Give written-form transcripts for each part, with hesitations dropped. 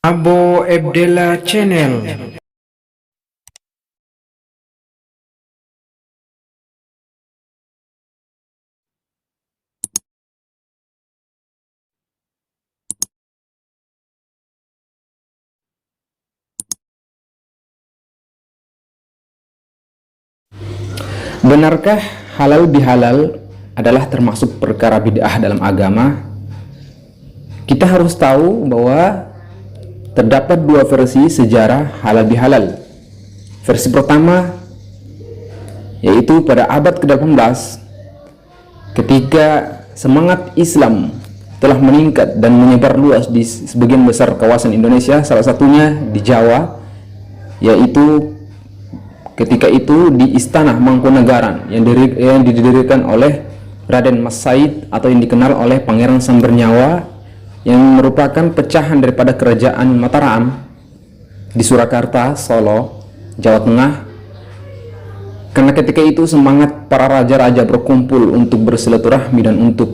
Abo Ebdela Channel. Benarkah halal bihalal adalah termasuk perkara bid'ah dalam agama? Kita harus tahu bahwa terdapat dua versi sejarah halal bihalal. Versi pertama yaitu pada abad ke-18 ketika semangat Islam telah meningkat dan menyebar luas di sebagian besar kawasan Indonesia, salah satunya di Jawa, yaitu ketika itu di Istana Mangkunegaran yang didirikan oleh Raden Mas Said atau yang dikenal oleh Pangeran Sambernyawa, yang merupakan pecahan daripada kerajaan Mataram di Surakarta, Solo, Jawa Tengah. Karena ketika itu semangat para raja-raja berkumpul untuk bersilaturahmi dan untuk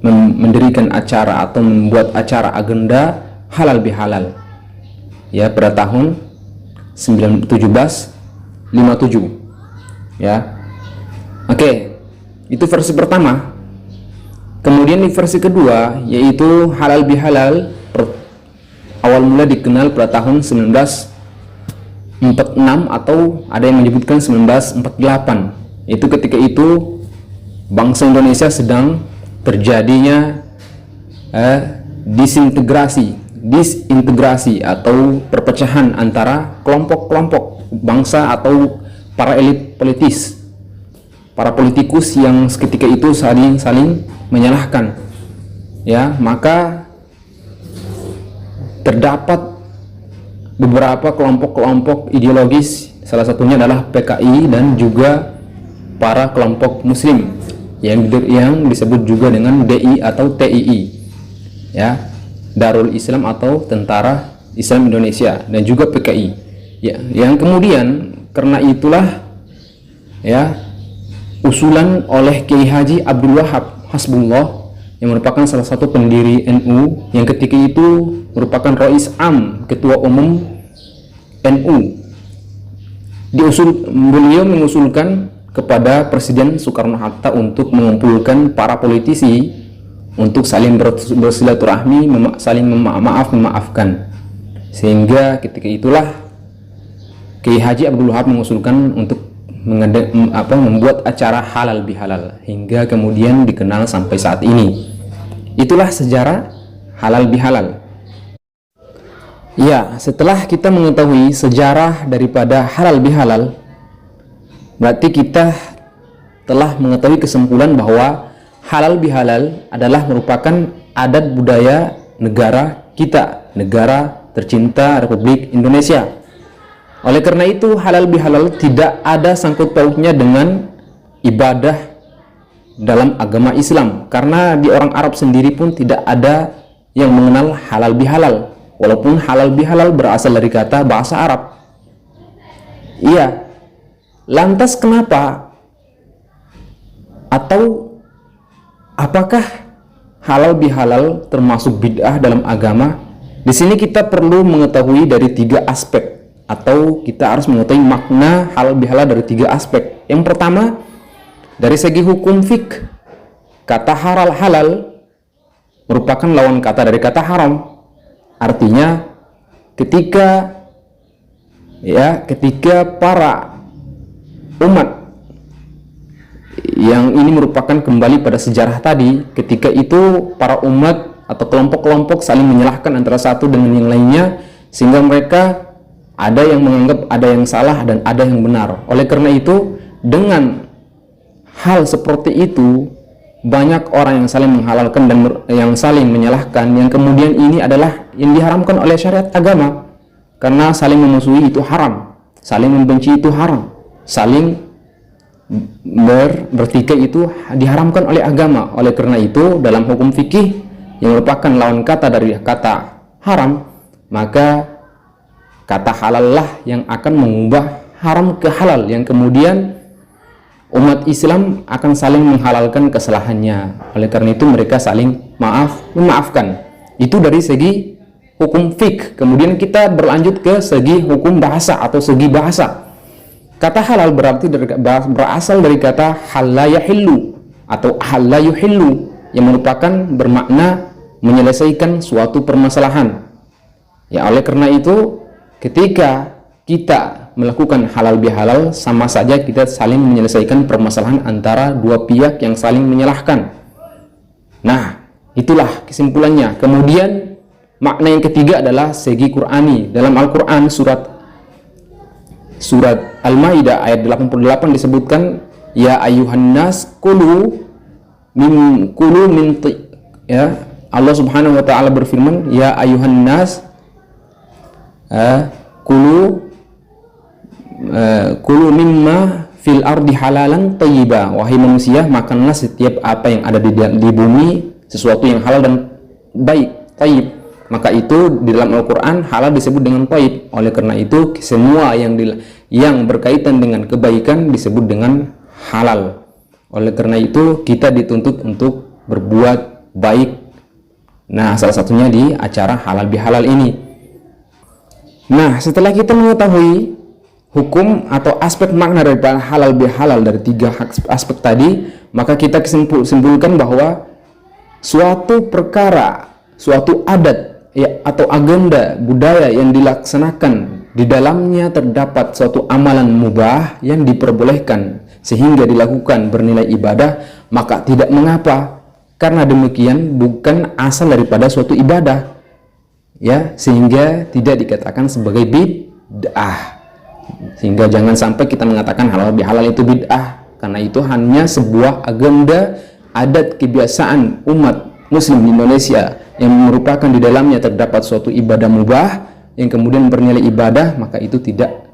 mendirikan acara atau membuat acara agenda halal bihalal, ya, pada tahun 1757, ya. Oke, itu versi pertama. Kemudian di versi kedua, yaitu halal bihalal awal mula dikenal pada tahun 1946 atau ada yang menyebutkan 1948. Itu ketika itu bangsa Indonesia sedang terjadinya disintegrasi atau perpecahan antara kelompok-kelompok bangsa atau para elit politis, para politikus yang seketika itu saling menyalahkan, ya. Maka terdapat beberapa kelompok-kelompok ideologis, salah satunya adalah PKI dan juga para kelompok muslim yang disebut juga dengan DI atau TII, ya, Darul Islam atau Tentara Islam Indonesia, dan juga PKI, ya, yang kemudian karena itulah, ya, usulan oleh Kiai Haji Abdul Wahab Hasbullah yang merupakan salah satu pendiri NU, yang ketika itu merupakan Rais Am, ketua umum NU. Beliau mengusulkan kepada Presiden Soekarno-Hatta untuk mengumpulkan para politisi untuk saling bersilaturahmi, saling memaafkan. Sehingga ketika itulah Kiai Haji Abdul Wahab mengusulkan untuk membuat acara halal bihalal, hingga kemudian dikenal sampai saat ini. Itulah sejarah halal bihalal. Ya, setelah kita mengetahui sejarah daripada halal bihalal, berarti kita telah mengetahui kesimpulan bahwa halal bihalal adalah merupakan adat budaya negara kita, negara tercinta Republik Indonesia. Oleh karena itu halal bihalal tidak ada sangkut pautnya dengan ibadah dalam agama Islam, karena di orang Arab sendiri pun tidak ada yang mengenal halal bihalal, walaupun halal bihalal berasal dari kata bahasa Arab. Iya, lantas kenapa atau apakah halal bihalal termasuk bid'ah dalam agama? Di sini kita perlu mengetahui dari tiga aspek, atau kita harus mengetahui makna halal bihalal dari tiga aspek. Yang pertama, dari segi hukum fik, kata halal merupakan lawan kata dari kata haram. Artinya ketika para umat yang ini merupakan kembali pada sejarah tadi, ketika itu para umat atau kelompok-kelompok saling menyalahkan antara satu dengan yang lainnya, sehingga mereka ada yang menganggap ada yang salah dan ada yang benar. Oleh karena itu, dengan hal seperti itu, banyak orang yang saling menghalalkan dan yang saling menyalahkan, yang kemudian ini adalah yang diharamkan oleh syariat agama. Karena saling memusuhi itu haram, saling membenci itu haram, saling bertikai itu diharamkan oleh agama. Oleh karena itu, dalam hukum fikih yang merupakan lawan kata dari kata haram, maka kata halal lah yang akan mengubah haram ke halal, yang kemudian umat Islam akan saling menghalalkan kesalahannya. Oleh karena itu mereka saling memaafkan. Itu dari segi hukum fik. Kemudian kita berlanjut ke segi hukum bahasa atau segi bahasa. Kata halal berarti berasal dari kata halla yahillu atau halla yuhillu, yang merupakan bermakna menyelesaikan suatu permasalahan. Ya, oleh karena itu ketika kita melakukan halal bihalal, sama saja kita saling menyelesaikan permasalahan antara dua pihak yang saling menyalahkan. Nah, itulah kesimpulannya. Kemudian makna yang ketiga adalah segi Qur'ani. Dalam Al-Qur'an surat Al-Maidah ayat 88 disebutkan, ya ayuhan nas kulu min ya, Allah Subhanahu wa taala berfirman, ya ayuhan nas kulu mimma fil ardi halalan thayyiba. Wahai manusia, makanlah setiap apa yang ada di bumi, sesuatu yang halal dan baik, thayyib. Maka itu di dalam Al-Qur'an halal disebut dengan thayyib. Oleh karena itu semua yang berkaitan dengan kebaikan disebut dengan halal. Oleh karena itu kita dituntut untuk berbuat baik. Nah, salah satunya di acara halal bihalal ini. Nah, setelah kita mengetahui hukum atau aspek makna daripada halal bihalal dari tiga aspek tadi, maka kita simpulkan bahwa suatu perkara, suatu adat ya, atau agenda budaya yang dilaksanakan di dalamnya terdapat suatu amalan mubah yang diperbolehkan sehingga dilakukan bernilai ibadah, maka tidak mengapa, karena demikian bukan asal daripada suatu ibadah ya, sehingga tidak dikatakan sebagai bid'ah. Sehingga jangan sampai kita mengatakan halal bihalal itu bid'ah, karena itu hanya sebuah agenda adat kebiasaan umat muslim di Indonesia yang merupakan di dalamnya terdapat suatu ibadah mubah yang kemudian bernilai ibadah, maka itu tidak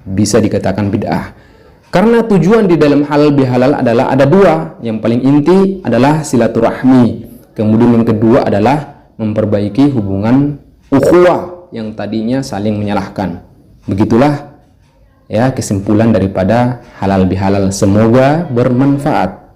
bisa dikatakan bid'ah. Karena tujuan di dalam halal bihalal adalah ada dua. Yang paling inti adalah silaturahmi, kemudian yang kedua adalah memperbaiki hubungan ukhuwah yang tadinya saling menyalahkan. Begitulah ya kesimpulan daripada halal bihalal. Semoga bermanfaat.